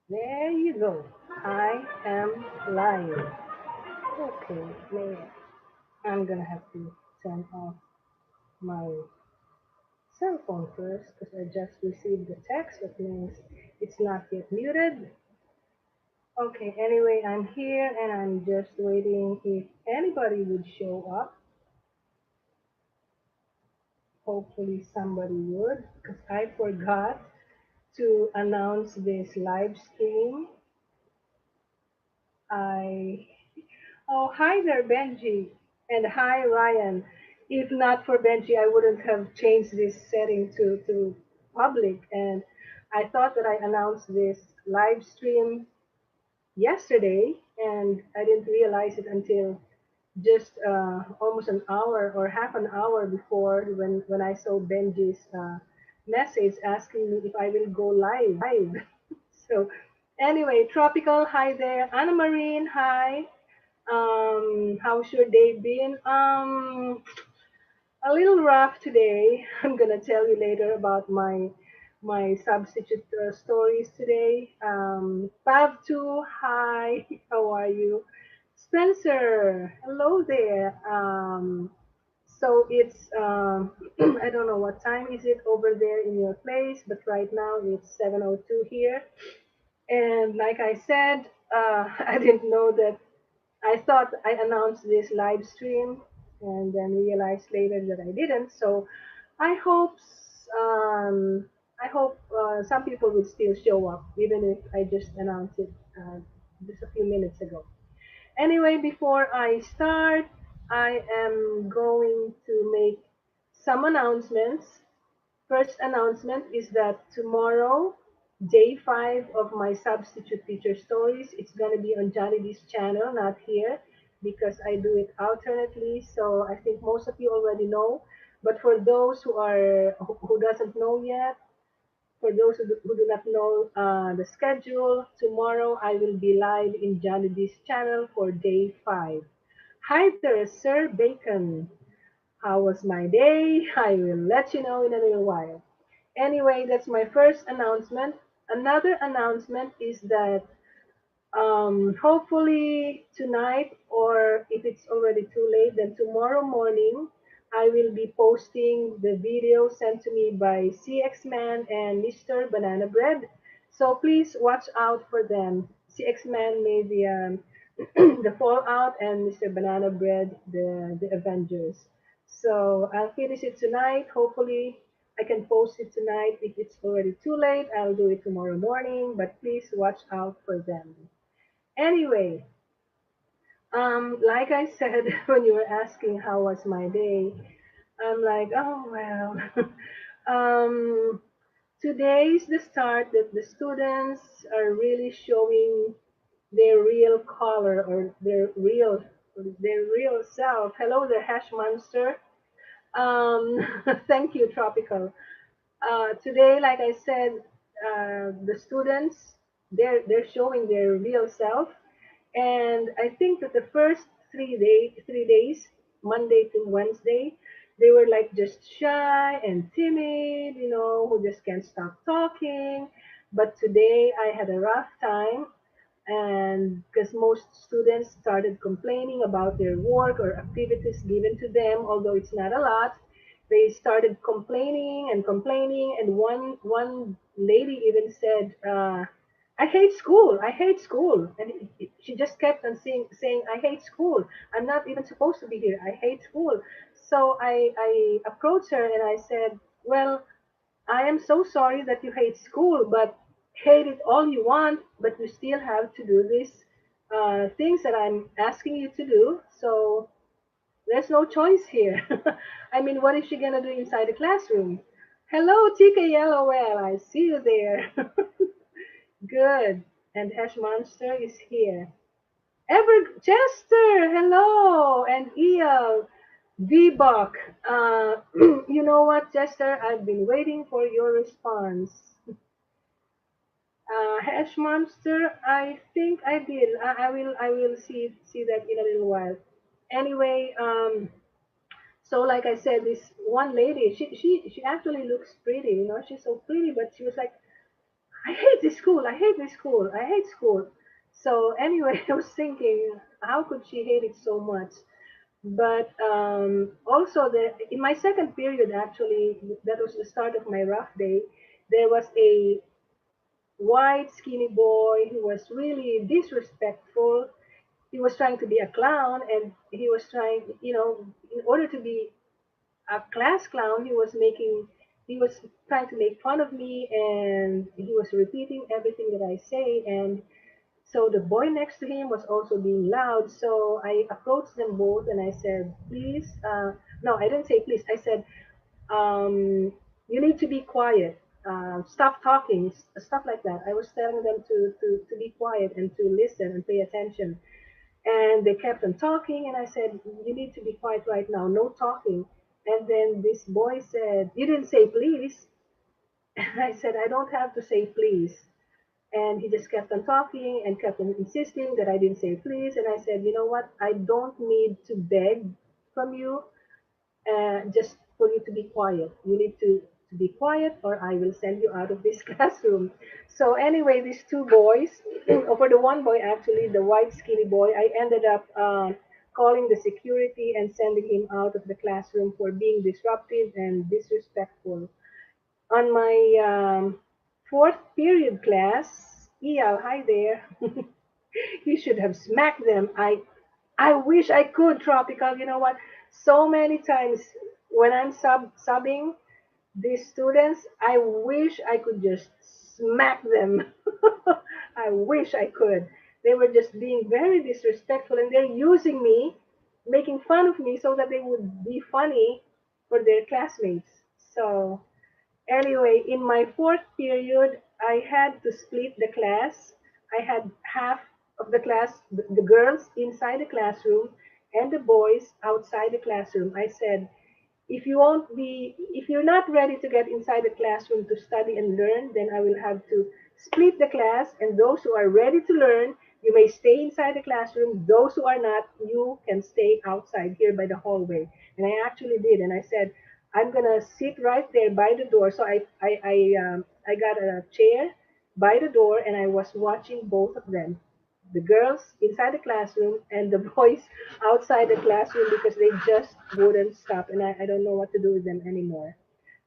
There you go. I am live. Okay, man. I'm gonna have to turn off my cell phone first because I just received the text that means it's not yet muted. Okay, anyway, I'm here and I'm just waiting if anybody would show up. Hopefully, somebody would because I forgot to announce this live stream. I Oh, hi there, Benji. And hi, Ryan. If not for Benji, I wouldn't have changed this setting to public. And I thought that I announced this live stream yesterday, and I didn't realize it until just almost an hour or half an hour before when I saw Benji's message asking me if I will go live. So, anyway, Tropical, hi there. Anna Marine, hi. How's your day been? A little rough today. I'm gonna tell you later about my substitute stories today. Pav2, hi. How are you? Spencer, hello there. So it's I don't know what time is it over there in your place, but right now it's 7:02 here. And like I said, I didn't know that I thought I announced this live stream and then realized later that I didn't. So I hope um, I hope some people will still show up, even if I just announced it just a few minutes ago. Anyway, before I start, I am going to make some announcements. First announcement is that tomorrow, day 5 of my substitute teacher stories, it's going to be on Johnny D's channel, not here, because I do it alternately. So I think most of you already know. But for those who doesn't know yet, for those who do not know the schedule, tomorrow I will be live in Johnny D's channel for day 5. Hi there, Sir Bacon. How was my day? I will let you know in a little while. Anyway, that's my first announcement. Another announcement is that hopefully tonight, or if it's already too late, then tomorrow morning, I will be posting the video sent to me by CX Man and Mr. Banana Bread. So please watch out for them. CX Man made the Fallout and Mr. Banana Bread the Avengers. So I'll finish it tonight. Hopefully I can post it tonight. If it's already too late, I'll do it tomorrow morning. But please watch out for them. Anyway, like I said, when you were asking how was my day, I'm like, oh well. um, Today is the start that the students are really showing their real color or their real self. Hello there, Hash Monster. Thank you, Tropical. Today, like I said, the students they're showing their real self, and I think that the first 3 days, Monday to Wednesday, they were like just shy and timid, who just can't stop talking. But today I had a rough time, and because most students started complaining about their work or activities given to them, although it's not a lot, they started complaining and complaining, and one lady even said, "I hate school. I hate school," and she just kept on saying, "I hate school. I'm not even supposed to be here. I hate school." So I approached her and I said, "Well, I am so sorry that you hate school, but hate it all you want, but you still have to do these things that I'm asking you to do. So there's no choice here." I mean, what is she gonna do inside the classroom? Hello, TK Yellowell. I see you there. Good. And Hash Monster is here. Ever Chester, hello, and Eel, V-Buck. You know what, Chester? I've been waiting for your response. Hash Monster, I think I did. I will see that in a little while. Anyway, so like I said, this one lady, she actually looks pretty. She's so pretty, but she was like, I hate this school. I hate this school. I hate school. So anyway, I was thinking, how could she hate it so much? But also, in my second period, actually, that was the start of my rough day. There was a white, skinny boy who was really disrespectful. He was trying to be a clown, and he was trying, in order to be a class clown, he was trying to make fun of me, and he was repeating everything that I say. And so the boy next to him was also being loud. So I approached them both and I said, please, no, I didn't say please. I said, you need to be quiet. Stop talking, stuff like that. I was telling them to be quiet and to listen and pay attention. And they kept on talking, and I said, you need to be quiet right now, no talking. And then this boy said, you didn't say please. And I said, I don't have to say please. And he just kept on talking and kept on insisting that I didn't say please. And I said, you know what? I don't need to beg from you just for you to be quiet. You need to be quiet or I will send you out of this classroom. So anyway, these two boys, or for the one boy actually, the white skinny boy, I ended up calling the security and sending him out of the classroom for being disruptive and disrespectful. On my fourth period class, yeah, hi there. You should have smacked them. I wish I could, Tropical. You know what? So many times when I'm subbing these students, I wish I could just smack them. I wish I could. They were just being very disrespectful and they're using me, making fun of me so that they would be funny for their classmates. So anyway, in my fourth period, I had to split the class. I had half of the class, the girls inside the classroom, and the boys outside the classroom. I said, if you're not ready to get inside the classroom to study and learn, then I will have to split the class. And those who are ready to learn, you may stay inside the classroom. Those who are not, you can stay outside here by the hallway. And I actually did. And I said, I'm gonna sit right there by the door. So I got a chair by the door, and I was watching both of them, the girls inside the classroom and the boys outside the classroom, because they just wouldn't stop, and I don't know what to do with them anymore.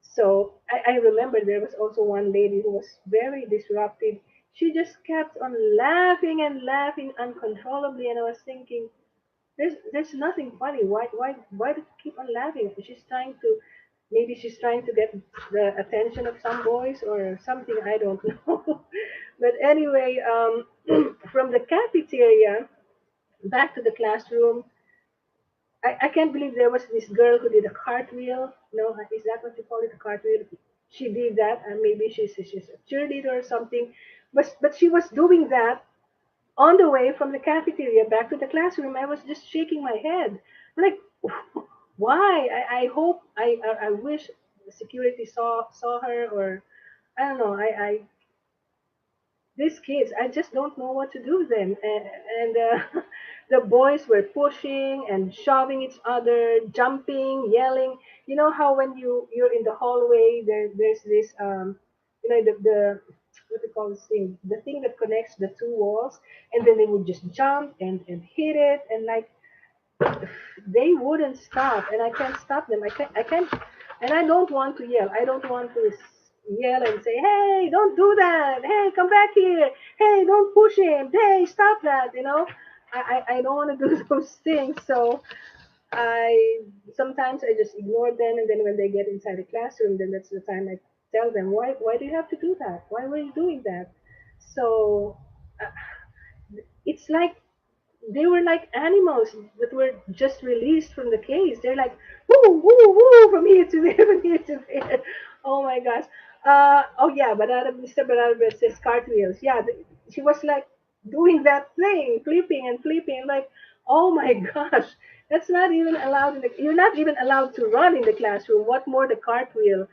So I remember there was also one lady who was very disruptive. She just kept on laughing and laughing uncontrollably, and I was thinking, there's nothing funny. Why do you keep on laughing? She's trying to maybe she's trying to get the attention of some boys or something. I don't know. But anyway, from the cafeteria back to the classroom, I can't believe there was this girl who did a cartwheel. No, is that what you call it? A cartwheel? She did that, and maybe she's a cheerleader or something. But she was doing that on the way from the cafeteria back to the classroom. I was just shaking my head, like, why? I hope I wish the security saw her, or I don't know. I these kids, I just don't know what to do with them. And the boys were pushing and shoving each other, jumping, yelling. You know how when you're in the hallway, there's this the what they call this thing, the thing that connects the two walls, and then they would just jump and hit it, and like they wouldn't stop, and I can't stop them. I can't, and I don't want to yell. I don't want to yell and say, "Hey, don't do that! Hey, come back here! Hey, don't push him! Hey, stop that!" I don't want to do those things. So I sometimes I just ignore them, and then when they get inside the classroom, then that's the time I tell them, "Why do you have to do that? Why were you doing that?" So uh, it's like they were like animals that were just released from the cage. They're like woo woo woo from here to there, from here to there. Oh my gosh. Oh yeah, Mr. Barabas says cartwheels. Yeah, she was like doing that thing, flipping and flipping. Like, oh my gosh, that's not even allowed. You're not even allowed to run in the classroom. What more the cartwheel?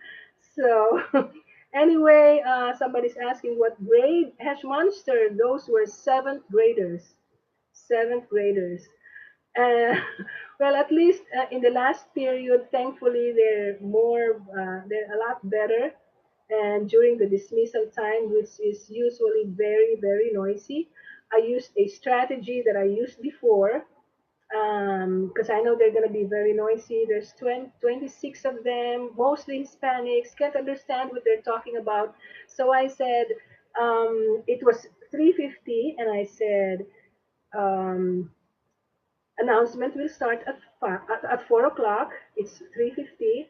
So anyway, somebody's asking what grade Hash Monster. Those were seventh graders. Seventh graders. Uh, well, at least in the last period, thankfully, they're a lot better. And during the dismissal time, which is usually very, very noisy, I used a strategy that I used before because I know they're going to be very noisy. There's 26 of them, mostly Hispanics, can't understand what they're talking about. So I said, it was 3:50, and I said, um, announcement will start at 4 o'clock. It's 3:50.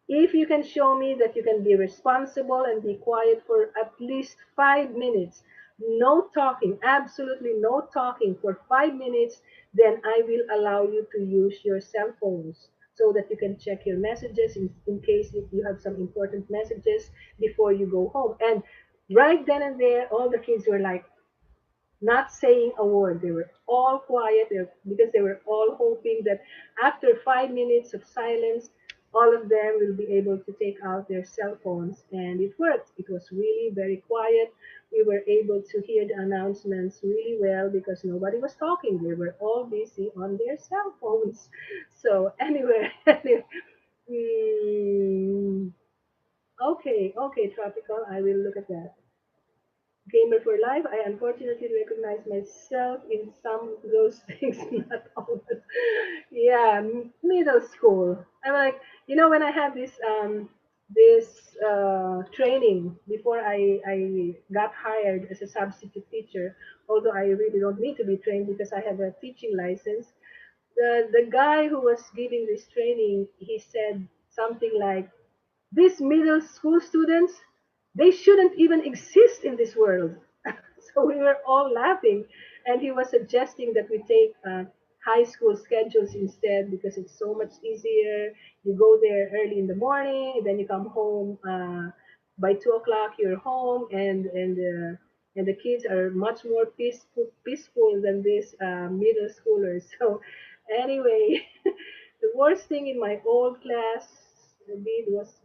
If you can show me that you can be responsible and be quiet for at least 5 minutes, no talking, absolutely no talking for 5 minutes, then I will allow you to use your cell phones so that you can check your messages in case if you have some important messages before you go home. And right then and there, all the kids were like, not saying a word. They were all quiet because they were all hoping that after 5 minutes of silence, all of them will be able to take out their cell phones. And it worked. It was really very quiet. We were able to hear the announcements really well because nobody was talking. They were all busy on their cell phones. So, anyway, mm, okay, Tropical, I will look at that. Gamer for life. I unfortunately recognize myself in some of those things, not always. Yeah, middle school. I'm like, when I had this training before I got hired as a substitute teacher, although I really don't need to be trained because I have a teaching license. The guy who was giving this training, he said something like, these middle school students, they shouldn't even exist in this world. So we were all laughing. And he was suggesting that we take high school schedules instead because it's so much easier. You go there early in the morning, and then you come home by 2 o'clock. You're home, and the kids are much more peaceful than these middle schoolers. So anyway, the worst thing in my old class did was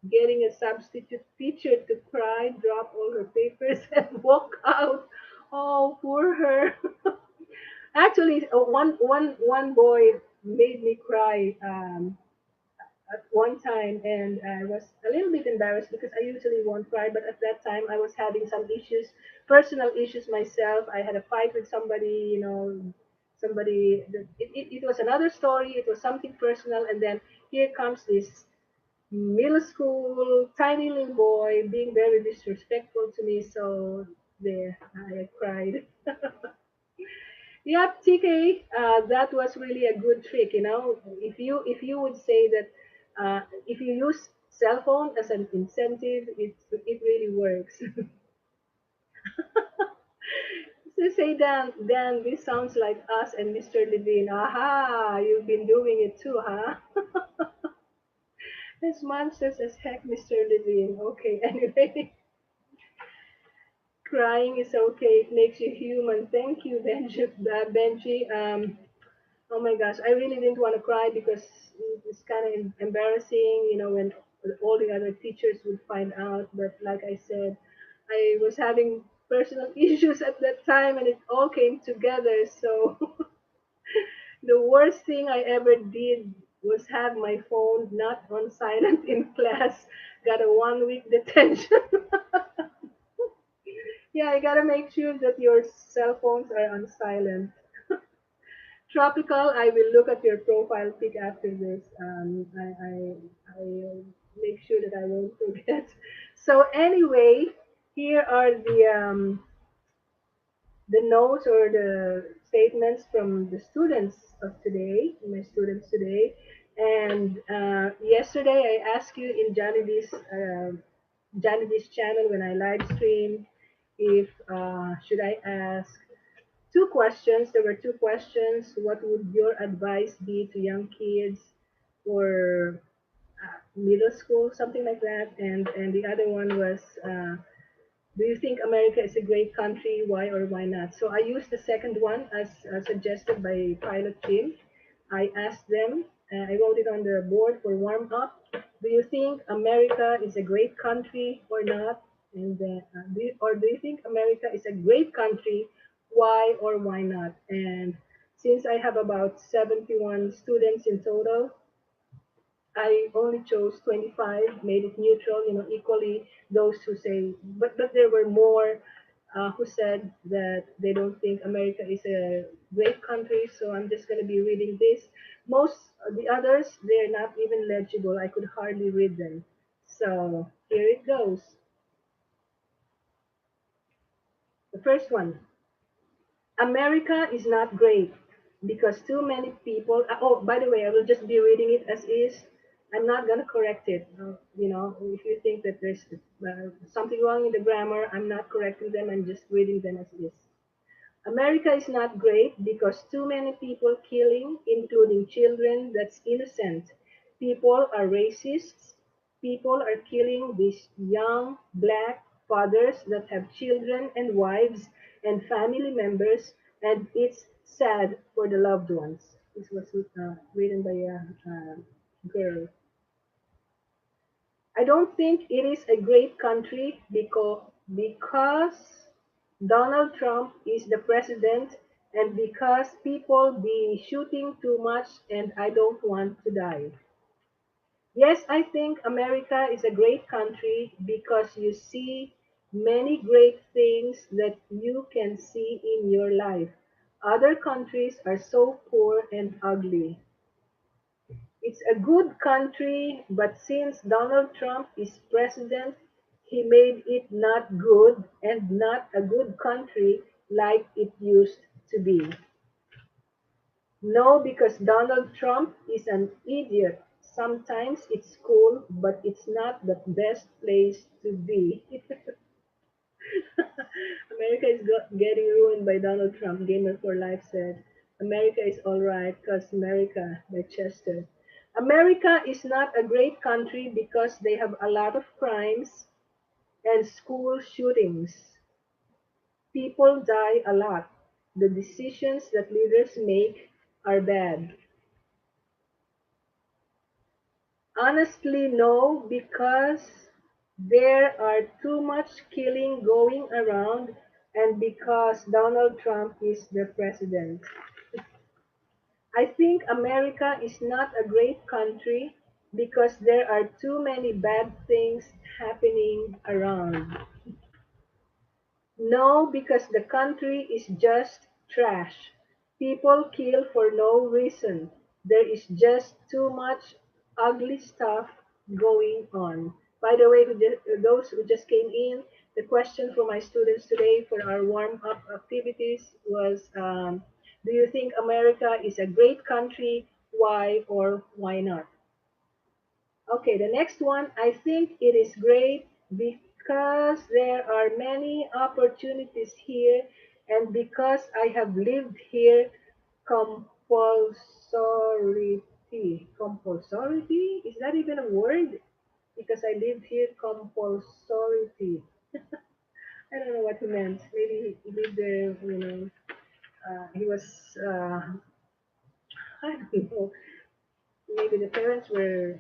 getting a substitute teacher to cry, drop all her papers, and walk out. Oh, poor her. Actually, one boy made me cry at one time, and I was a little bit embarrassed because I usually won't cry, but at that time I was having some issues, personal issues myself. I had a fight with somebody, somebody. It was another story. It was something personal, and then here comes this middle school, tiny little boy being very disrespectful to me. So there, I cried. Yep, TK, that was really a good trick. If you would say that if you use cell phone as an incentive, it really works. So say, Dan, this sounds like us and Mr. Levine. Aha, you've been doing it too, huh? This monsters as heck, Mr. Levine. Okay, anyway. Crying is okay. It makes you human. Thank you, Benji. Oh my gosh, I really didn't want to cry because it's kind of embarrassing, when all the other teachers would find out. But like I said, I was having personal issues at that time, and it all came together. So the worst thing I ever did was have my phone not on silent in class. Got a 1 week detention. Yeah, you gotta make sure that your cell phones are on silent. Tropical, I will look at your profile pic after this. I make sure that I won't forget. So anyway, here are the notes or the statements from the students of today, my students today. And yesterday I asked you in Janidy's channel when I live stream if should I ask two questions. There were two questions. What would your advice be to young kids or middle school, something like that? And the other one was, do you think America is a great country? Why or why not? So I used the second one as suggested by Pilot Jim. I asked them. I wrote it on the board for warm up. Do you think America is a great country or not? And do you think America is a great country? Why or why not? And since I have about 71 students in total, I only chose 25, made it neutral, equally those who say, but there were more who said that they don't think America is a great country, so I'm just going to be reading this. Most of the others, they're not even legible. I could hardly read them. So here it goes. The first one. America is not great because too many people. Oh, by the way, I will just be reading it as is. I'm not gonna correct it. If you think that there's something wrong in the grammar, I'm not correcting them. I'm just reading them as is. America is not great because too many people killing, including children, that's innocent. People are racists. People are killing these young black fathers that have children and wives and family members, and it's sad for the loved ones. This was written by a girl. I don't think it is a great country because Donald Trump is the president and because people be shooting too much and I don't want to die. Yes, I think America is a great country because you see many great things that you can see in your life. Other countries are so poor and ugly. It's a good country, but since Donald Trump is president, he made it not good and not a good country like it used to be. No, because Donald Trump is an idiot. Sometimes it's cool, but it's not the best place to be. America is getting ruined by Donald Trump, Gamer for Life said. America is alright, cause America by Chester. America is not a great country because they have a lot of crimes and school shootings. People die a lot. The decisions that leaders make are bad. Honestly, no, because there are too much killing going around and because Donald Trump is the president. I think America is not a great country because there are too many bad things happening around. No, because the country is just trash. People kill for no reason. There is just too much ugly stuff going on. By the way, those who just came in, the question for my students today for our warm up activities was do you think America is a great country? Why or why not? Okay, the next one, I think it is great because there are many opportunities here and because I have lived here compulsority. Compulsority? Is that even a word? Because I lived here compulsority. I don't know what he meant. Maybe he lived there, he was, I don't know, maybe the parents were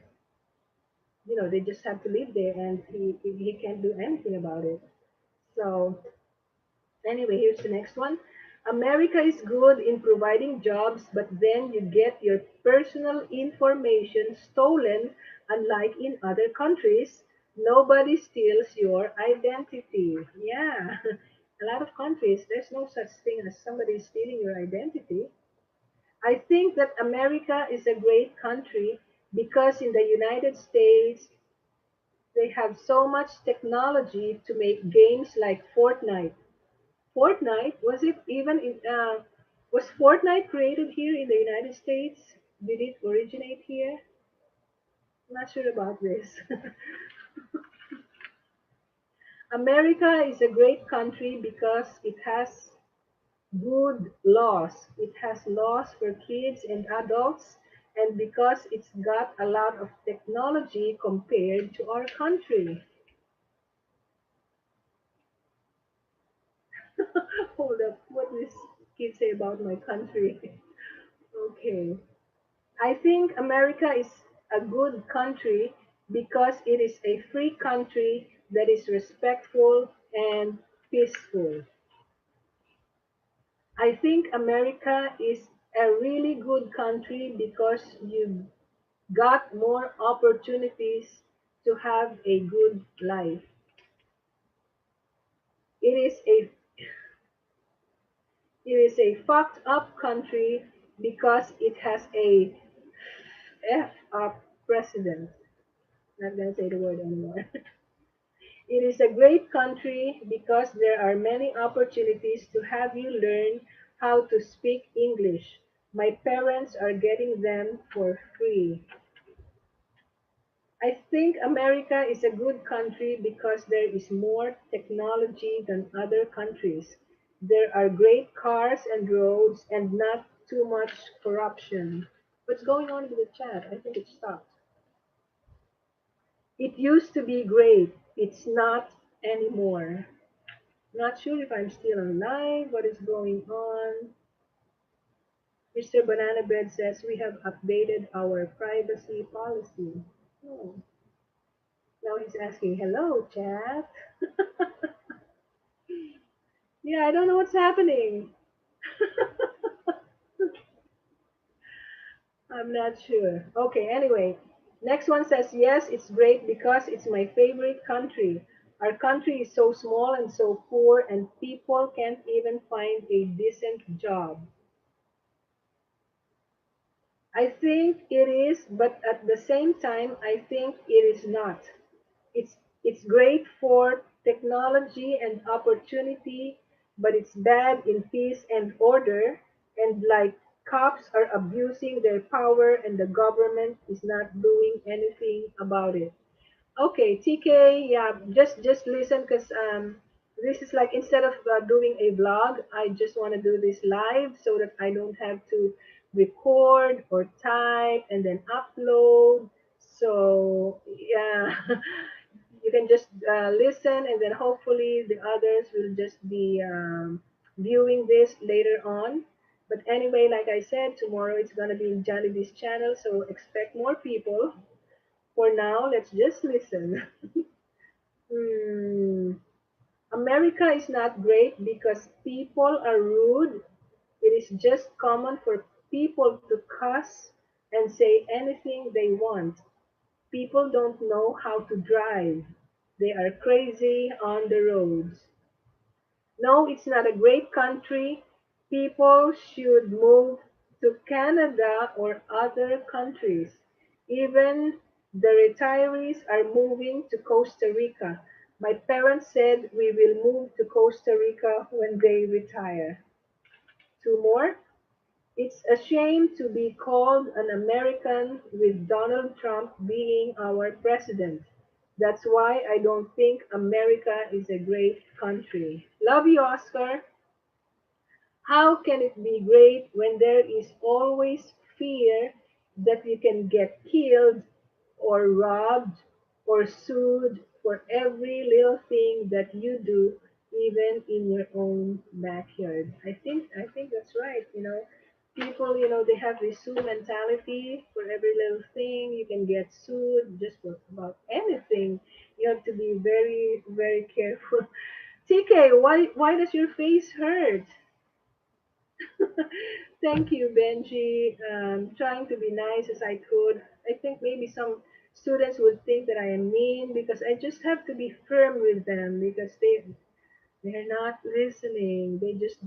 they just have to live there and he can't do anything about it. So anyway, here's the next one. America is good in providing jobs, but then you get your personal information stolen, unlike in other countries. Nobody steals your identity. Yeah, a lot of countries, there's no such thing as somebody stealing your identity. I think that America is a great country because in the United States, they have so much technology to make games like Fortnite. Fortnite was it even in was Fortnite created here in the United States? Did it originate here? I'm not sure about this. America is a great country because it has good laws. It has laws for kids and adults, and because it's got a lot of technology compared to our country. Hold up, what does kid say about my country? Okay. I think America is a good country because it is a free country that is respectful and peaceful. I think America is a really good country because got more opportunities to have a good life. It is a it is a fucked up country because it has a F up president. Not gonna say the word anymore. It is a great country because there are many opportunities to have you learn how to speak English. My parents are getting them for free. I think America is a good country because there is more technology than other countries. There are great cars and roads and not too much corruption. What's going on with the chat? I think it stopped. It used to be great. It's not anymore. Not sure if I'm still online. What is going on? Mr. Banana Bread says we have updated our privacy policy. Oh, now he's asking, hello, chat. Yeah, I don't know what's happening. I'm not sure. Okay, anyway. Next one says, yes, it's great because it's my favorite country. Our country is so small and so poor, and people can't even find a decent job. I think it is, but at the same time, I think it is not. It's great for technology and opportunity, but it's bad in peace and order, and like cops are abusing their power and the government is not doing anything about it. Okay, TK, yeah, just listen because this is like instead of doing a vlog, I just want to do this live so that I don't have to record or type and then upload. So yeah, you can just listen and then hopefully the others will just be viewing this later on. But anyway, like I said, tomorrow it's gonna be in Jollibee's channel, so expect more people. For now, let's just listen. Hmm. America is not great because people are rude. It is just common for people to cuss and say anything they want. People don't know how to drive. They are crazy on the roads. No, it's not a great country. People should move to Canada or other countries. Even the retirees are moving to Costa Rica. My parents said we will move to Costa Rica when they retire. Two more. It's a shame to be called an American with Donald Trump being our president. That's why I don't think America is a great country. Love you, Oscar. How can it be great when there is always fear that you can get killed or robbed or sued for every little thing that you do, even in your own backyard? I think that's right. People, they have this sue mentality for every little thing. You can get sued just for about anything. You have to be very, very careful. TK, why does your face hurt? Thank you, Benji. Trying to be nice as I could. I think maybe some students would think that I am mean because I just have to be firm with them because they're not listening. They just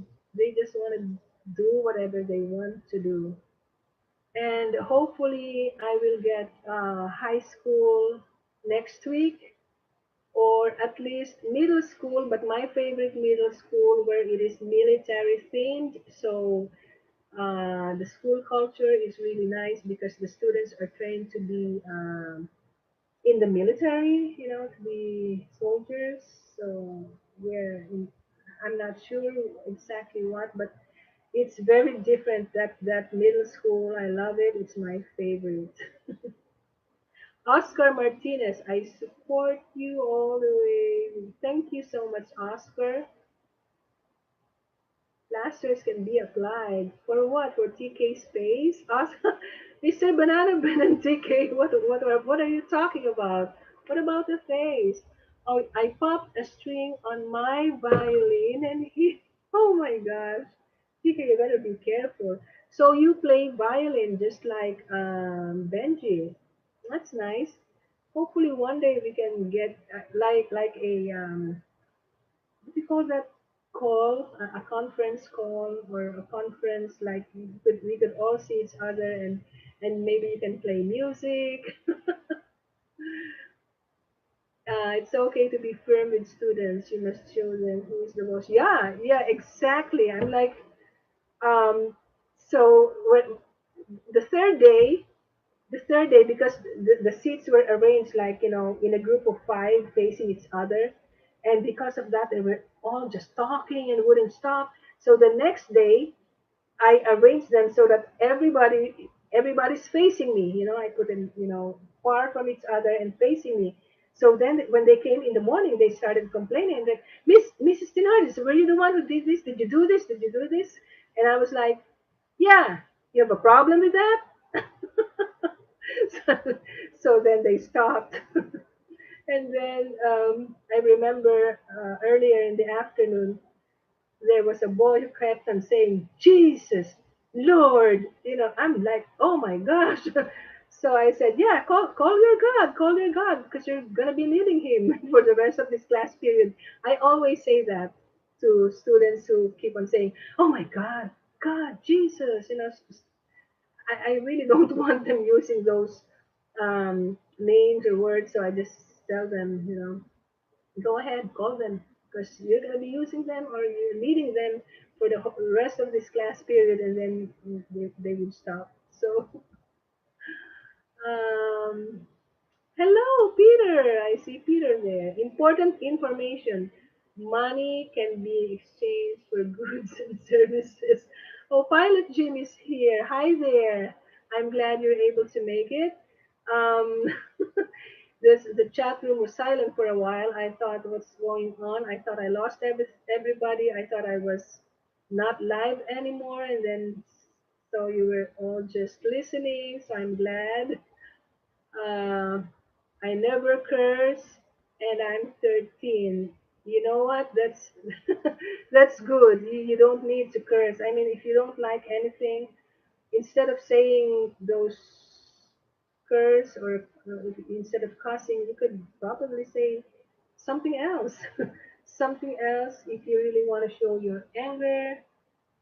want to do whatever they want to do. And hopefully I will get high school next week or at least middle school, but my favorite middle school where it is military themed. So the school culture is really nice because the students are trained to be in the military, to be soldiers. So we're in, I'm not sure exactly what, but it's very different that middle school. I love it. It's my favorite. Oscar Martinez, I support you all the way. Thank you so much, Oscar. Plasters can be applied. For what? For TK space? Oscar, Mr. Banana Ben and TK, what are you talking about? What about the face? Oh, I popped a string on my violin and he, oh my gosh. Chica, you better be careful. So you play violin just like Benji. That's nice. Hopefully one day we can get like a what do you call that call, a conference call or a conference like we could all see each other and maybe you can play music. It's okay to be firm with students. You must show them who is the boss. Yeah, yeah, exactly. I'm like, um, so when the third day, because the seats were arranged like in a group of five facing each other, and because of that they were all just talking and wouldn't stop. So the next day I arranged them so that everybody's facing me. I put them far from each other and facing me. So then when they came in the morning, they started complaining that Mrs. Tinardis, were you the one who did this? Did you do this? Did you do this? And I was like, yeah, you have a problem with that? so, so then they stopped. And then I remember earlier in the afternoon, there was a boy who kept on saying, Jesus, Lord. I'm like, oh my gosh. So I said, yeah, call your God, because you're going to be needing him for the rest of this class period. I always say that to students who keep on saying, oh my God, God, Jesus. I really don't want them using those names or words, so I just tell them, go ahead, call them, because you're going to be using them or you're leading them for the rest of this class period, and then they would stop. So, um, hello, Peter. I see Peter there. Important information. Money can be exchanged for goods and services. Oh, Pilot Jim is here. Hi there. I'm glad you're able to make it. Um, the chat room was silent for a while. I thought, what's going on? I thought I lost everybody. I thought I was not live anymore. And then, so you were all just listening. So I'm glad. Uh, I never curse, and I'm 13. You know what? That's good. You don't need to curse. I mean, if you don't like anything, instead of saying those curse or instead of cussing, you could probably say something else. Something else. If you really want to show your anger,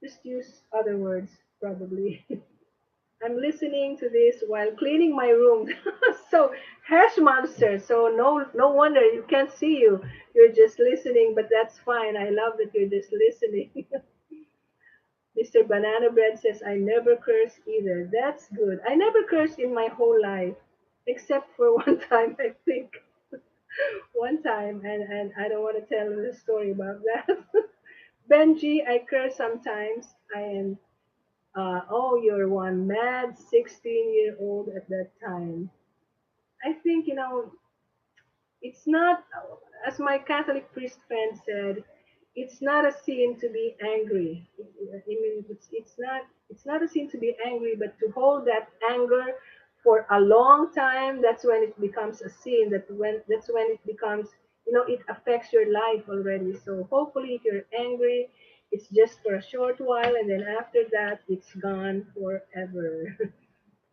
just use other words, probably. I'm listening to this while cleaning my room. So, hash monster. So no wonder you can't see you. You're just listening, but that's fine. I love that you're just listening. Mr. Banana Bread says I never curse either. That's good. I never cursed in my whole life, except for one time, I think. One time, and I don't want to tell the story about that. Benji, I curse sometimes. I am oh, you're one mad 16-year-old at that time. I think, it's not, as my Catholic priest friend said, it's not a sin to be angry. I mean, it's not a sin to be angry, but to hold that anger for a long time, that's when it becomes a sin. That's when it becomes, it affects your life already. So hopefully, if you're angry, it's just for a short while, and then after that, it's gone forever.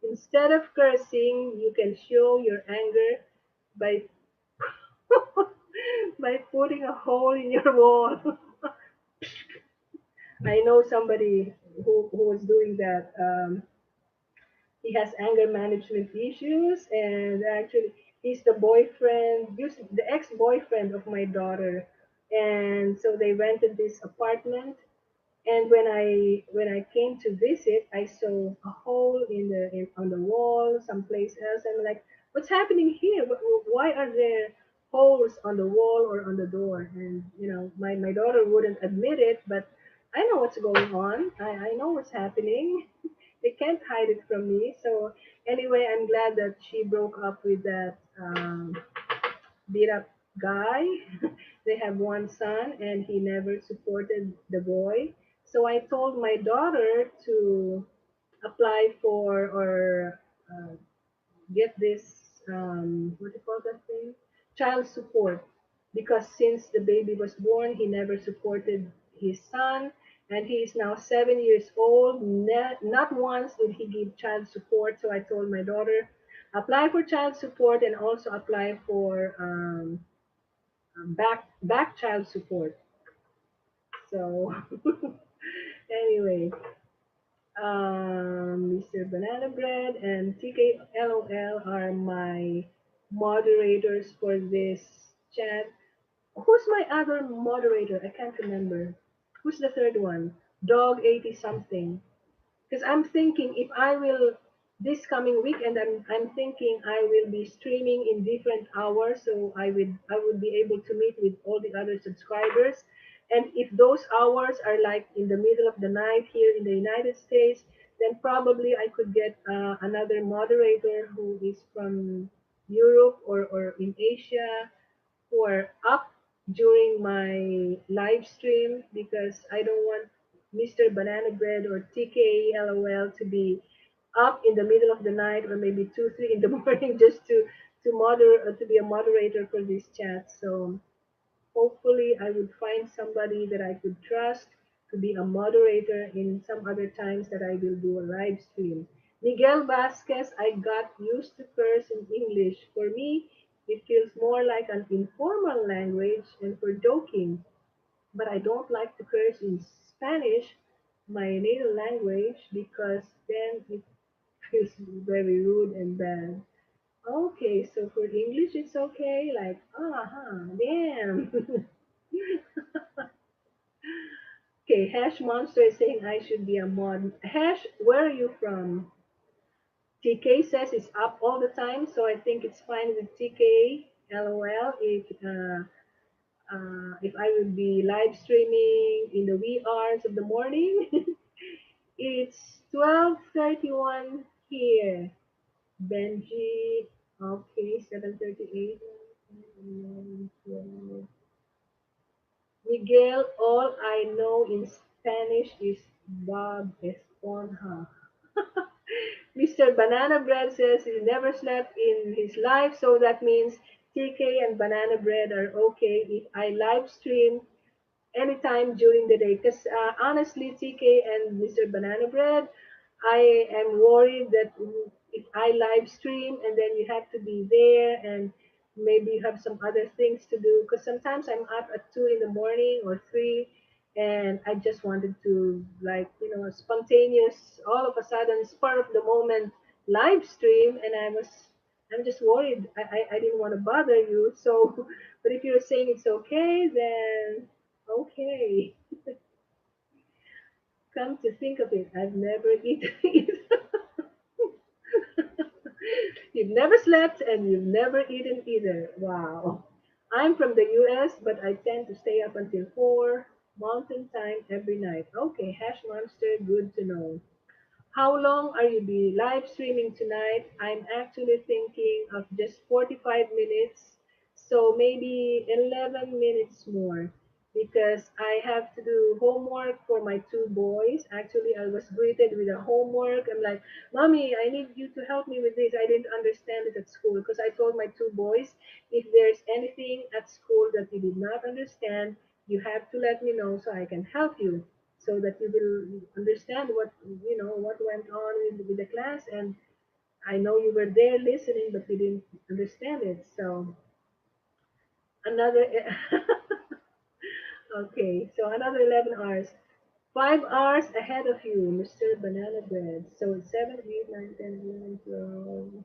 Instead of cursing, you can show your anger by by putting a hole in your wall. I know somebody who was doing that. He has anger management issues, and actually, he's the boyfriend, the ex-boyfriend of my daughter, and so they rented this apartment. And when I came to visit, I saw a hole on the wall, someplace else. I'm like, what's happening here? Why are there holes on the wall or on the door? And my daughter wouldn't admit it, but I know what's going on. I know what's happening. They can't hide it from me. So anyway, I'm glad that she broke up with that beat up guy. They have one son, and he never supported the boy. So I told my daughter to apply for or get this what do you call that thing? Child support, because since the baby was born, he never supported his son, and he is now 7 years old. Not once did he give child support, so I told my daughter, apply for child support and also apply for back child support. So anyway, Mr. Banana Bread and TKLOL are my moderators for this chat. Who's my other moderator? I can't remember. Who's the third one? Dog 80 something. Because I'm thinking if I will this coming weekend, I'm thinking I will be streaming in different hours, so I would be able to meet with all the other subscribers. And if those hours are like in the middle of the night here in the United States, then probably I could get another moderator who is from Europe or in Asia who are up during my live stream because I don't want Mr. Banana Bread or TK LOL to be up in the middle of the night or maybe 2, 3 in the morning just to be a moderator for this chat. So hopefully I would find somebody that I could trust to be a moderator in some other times that I will do a live stream. Miguel Vasquez, I got used to curse in English. For me, it feels more like an informal language and for joking, but I don't like to curse in Spanish, my native language, because then it feels very rude and bad. Okay, so for English it's okay, like, damn. Okay, Hash Monster is saying I should be a mod. Hash, where are you from? TK says it's up all the time, so I think it's fine with TK. LOL. If I would be live streaming in the wee hours of the morning, it's 12:31 here. Benji, okay, 7:38. Miguel, all I know in Spanish is Bob Esponja. Mr. Banana Bread says he never slept in his life, so that means TK and Banana Bread are okay if I live stream anytime during the day. Because honestly, TK and Mr. Banana Bread, I am worried that if I live stream and then you have to be there and maybe you have some other things to do. Because sometimes I'm up at 2 in the morning or 3 and I just wanted to, like, spontaneous, all of a sudden, spur of the moment live stream. And I'm just worried. I didn't want to bother you. So, but if you're saying it's okay, then okay. Come to think of it, I've never eaten it. You've never slept and you've never eaten either. Wow. I'm from the US, but I tend to stay up until 4 mountain time every night. Okay, Hash Monster, good to know. How long are you be live streaming tonight? I'm actually thinking of just 45 minutes, so maybe 11 minutes more because I have to do homework for my two boys. Actually, I was greeted with a homework. I'm like, Mommy, I need you to help me with this. I didn't understand it at school because I told my two boys, if there's anything at school that you did not understand, you have to let me know so I can help you so that you will understand what went on with the class. And I know you were there listening but you didn't understand it, so another okay, so another 11 hours, 5 hours ahead of you, Mr. Banana Bread. So it's 7, 8, 9, 10, 11, 12.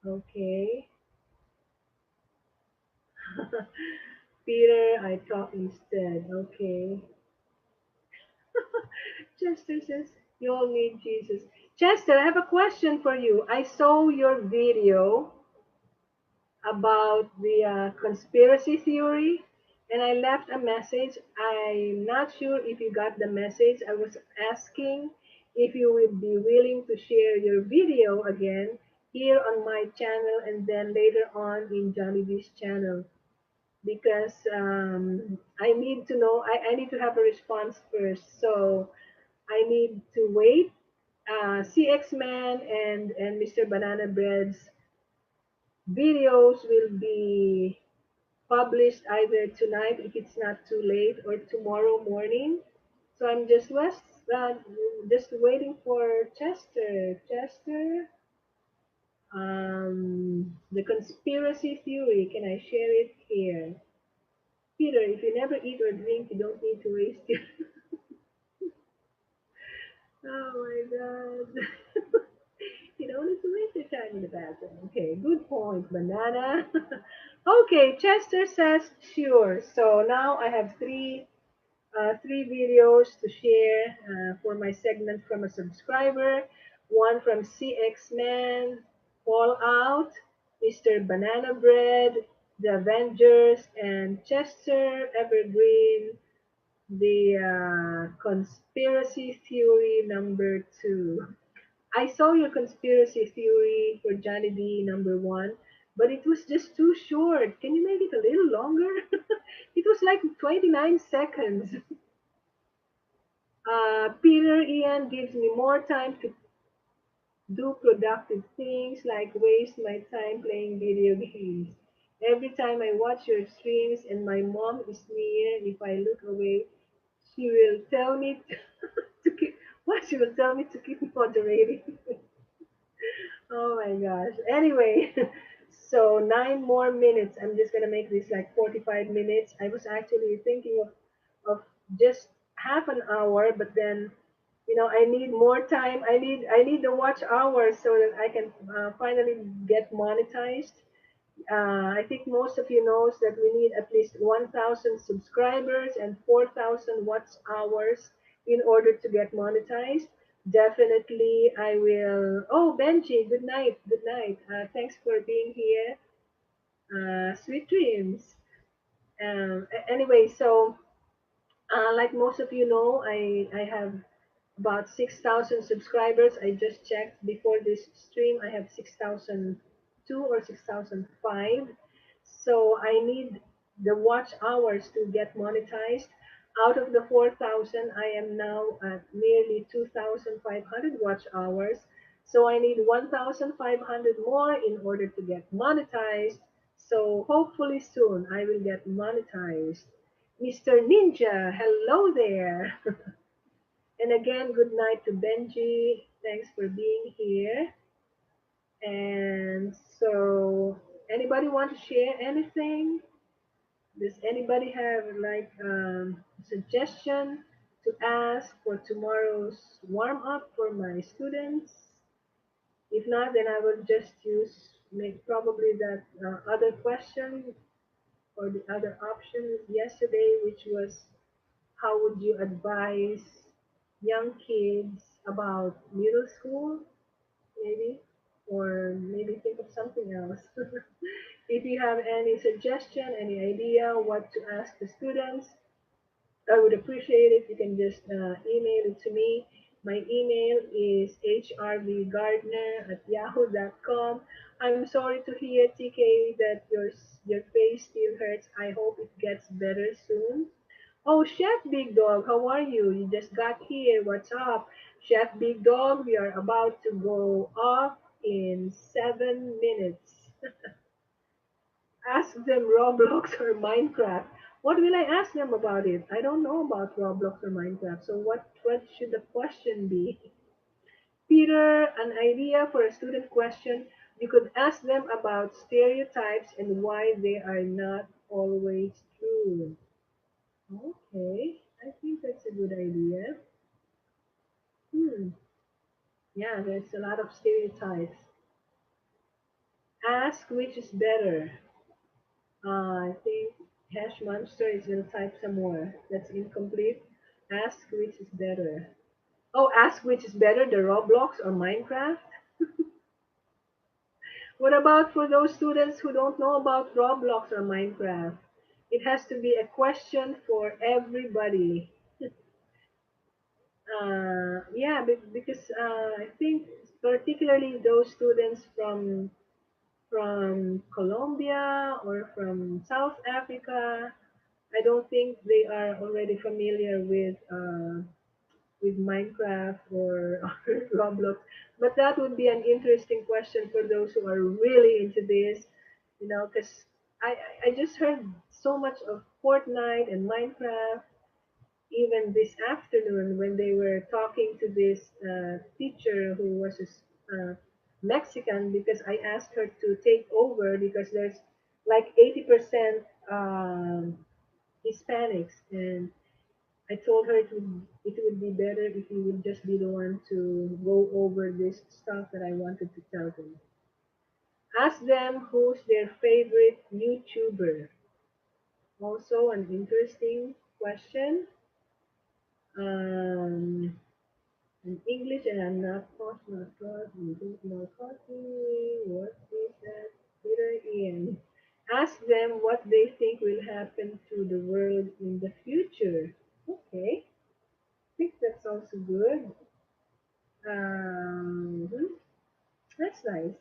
Okay. Peter, I talk instead. Okay. Chester says, you all need Jesus. Chester, I have a question for you. I saw your video about the conspiracy theory and I left a message. I'm not sure if you got the message. I was asking if you would be willing to share your video again here on my channel and then later on in Johnny B's channel because I need to know, I need to have a response first. So I need to wait. CX Man and Mr. Banana Bread's videos will be published either tonight if it's not too late or tomorrow morning. So I'm uh, just waiting for Chester. Chester, the conspiracy theory. Can I share it here? Peter, if you never eat or drink, you don't need to waste your. Oh my God. You don't need to waste your time in the bathroom. Okay, good point, banana. Okay, Chester says sure. So now I have three videos to share for my segment from a subscriber. One from CX Man, Fallout, Mr. Banana Bread, The Avengers, and Chester Evergreen, the conspiracy theory number two. I saw your conspiracy theory for Johnny D number one, but it was just too short. Can you make it a little longer? It was like 29 seconds. Peter Ian gives me more time to do productive things like waste my time playing video games. Every time I watch your streams and my mom is near, if I look away, she will tell me to keep what she will tell me to keep moderating. Oh my gosh. Anyway, so 9 more minutes. I'm just gonna make this like 45 minutes. I was actually thinking of just half an hour, but then I need more time. I need the watch hours so that I can finally get monetized. I think most of you knows that we need at least 1,000 subscribers and 4,000 watch hours in order to get monetized. Definitely, I will. Oh, Benji, good night. Good night. Thanks for being here. Sweet dreams. Anyway, so like most of you know, I have about 6,000 subscribers. I just checked before this stream. I have 6,002 or 6,005. So I need the watch hours to get monetized. Out of the 4,000, I am now at nearly 2,500 watch hours. So I need 1,500 more in order to get monetized. So hopefully soon I will get monetized. Mr. Ninja, hello there. And again, good night to Benji. Thanks for being here. And so, anybody want to share anything? Does anybody have like suggestion to ask for tomorrow's warm up for my students? If not, then I will just use make probably that other question or the other option yesterday, which was how would you advise young kids about middle school, maybe? Or maybe think of something else. If you have any suggestion, any idea what to ask the students, I would appreciate it. You can just email it to me. My email is hrvgardner@yahoo.com. I'm sorry to hear, TK, that your face still hurts. I hope it gets better soon. Oh, Chef Big Dog, how are you? You just got here. What's up? Chef Big Dog, we are about to go off in 7 minutes. Ask them Roblox or Minecraft. What will I ask them about it? I don't know about Roblox or Minecraft. So what should the question be? Peter, an idea for a student question. You could ask them about stereotypes and why they are not always true. Okay, I think that's a good idea. Hmm. Yeah, there's a lot of stereotypes. Ask which is better. I think Hash Monster is gonna type some more. That's incomplete. Ask which is better. Oh, ask which is better, the Roblox or Minecraft? What about for those students who don't know about Roblox or Minecraft? It has to be a question for everybody. Yeah, because I think particularly those students from Colombia or from South Africa, I don't think they are already familiar with Minecraft or, or Roblox. But that would be an interesting question for those who are really into this, because I just heard so much of Fortnite and Minecraft. even this afternoon when they were talking to this teacher who was Mexican, because I asked her to take over because there's like 80% Hispanics, and I told her it would be better if you would just be the one to go over this stuff that I wanted to tell them. Ask them who's their favorite YouTuber. Also, an interesting question. Um, in English, and I'm not posh, not posh, not coffee. What is that? Peter Ian. Ask them what they think will happen to the world in the future. Okay, I think that's also good. Mhm. That's nice.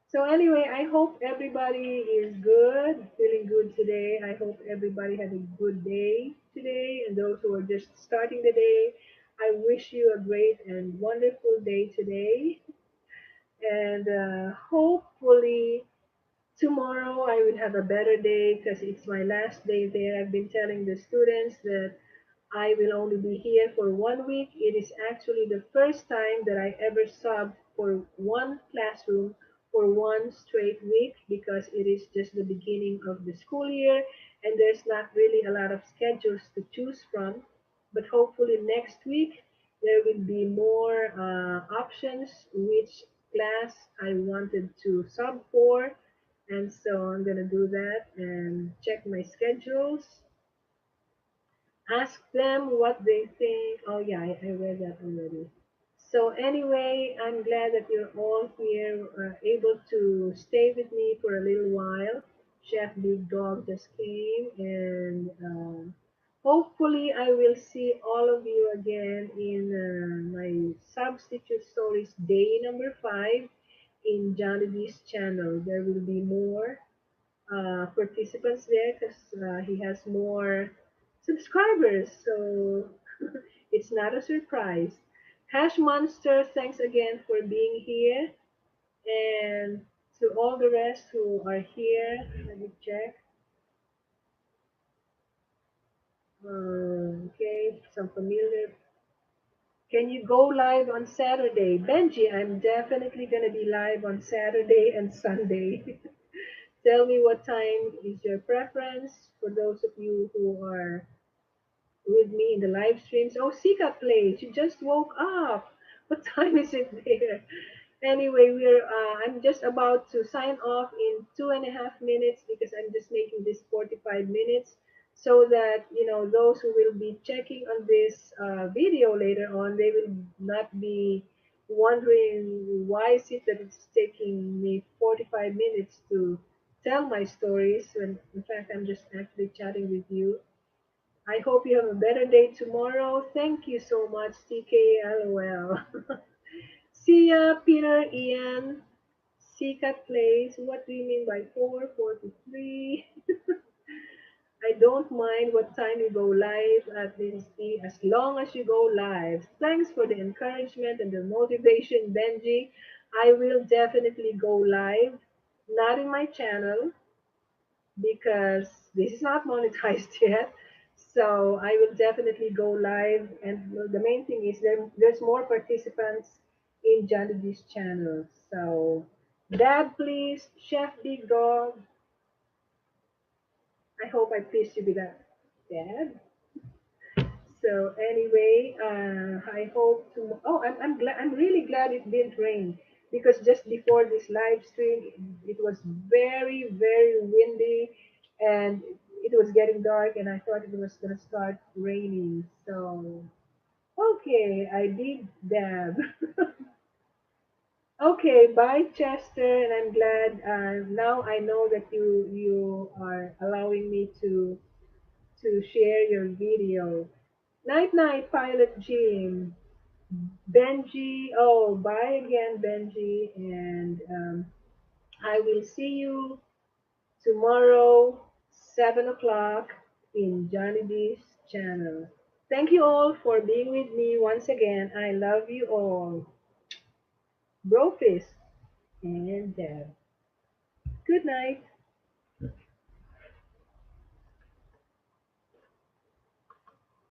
So anyway, I hope everybody is good, feeling good today. I hope everybody had a good day today, and those who are just starting the day, I wish you a great and wonderful day today. And hopefully tomorrow I will have a better day because it's my last day there. I've been telling the students that I will only be here for 1 week. It is actually the first time that I ever subbed for one classroom for one straight week because it is just the beginning of the school year and there's not really a lot of schedules to choose from. But hopefully next week there will be more options which class I wanted to sub for. And so I'm going to do that and check my schedules, ask them what they think. Oh, yeah, I read that already. So, anyway, I'm glad that you're all here, able to stay with me for a little while. Chef Big Dog just came, and hopefully, I will see all of you again in my Substitute Stories day number 5 in Johnny D's channel. There will be more participants there because he has more subscribers. So it's not a surprise. Hash Monster, thanks again for being here. And to all the rest who are here, let me check. Okay, some familiar. Can you go live on Saturday? Benji, I'm definitely going to be live on Saturday and Sunday. Tell me what time is your preference for those of you who are with me in the live streams. Oh, Sika plays. You just woke up. What time is it there? Anyway, I'm just about to sign off in 2.5 minutes because I'm just making this 45 minutes so that those who will be checking on this video later on, they will not be wondering why is it that it's taking me 45 minutes to tell my stories when in fact I'm just actually chatting with you. I hope you have a better day tomorrow. Thank you so much, TK. LOL. See ya, Peter, Ian. Sikat plays. What do you mean by 4:43? I don't mind what time you go live at least as long as you go live. Thanks for the encouragement and the motivation, Benji. I will definitely go live. Not in my channel, because this is not monetized yet. So I will definitely go live. And the main thing is there's more participants in Johnny D's channel. So, Dad, please, Chef Big Dog. I hope I pleased you with that, Dad. So anyway, I hope to. Oh, I'm glad. I'm really glad it didn't rain because just before this live stream, it was very very windy, and it was getting dark, and I thought it was gonna start raining. So okay, I did dab. Okay, bye Chester, and I'm glad. Now I know that you are allowing me to share your video. Night night, Pilot Jim. Benji, oh, bye again, Benji. And I will see you tomorrow, 7 o'clock in Johnny D's channel. Thank you all for being with me once again. I love you all. Brofist and Deb. Good night.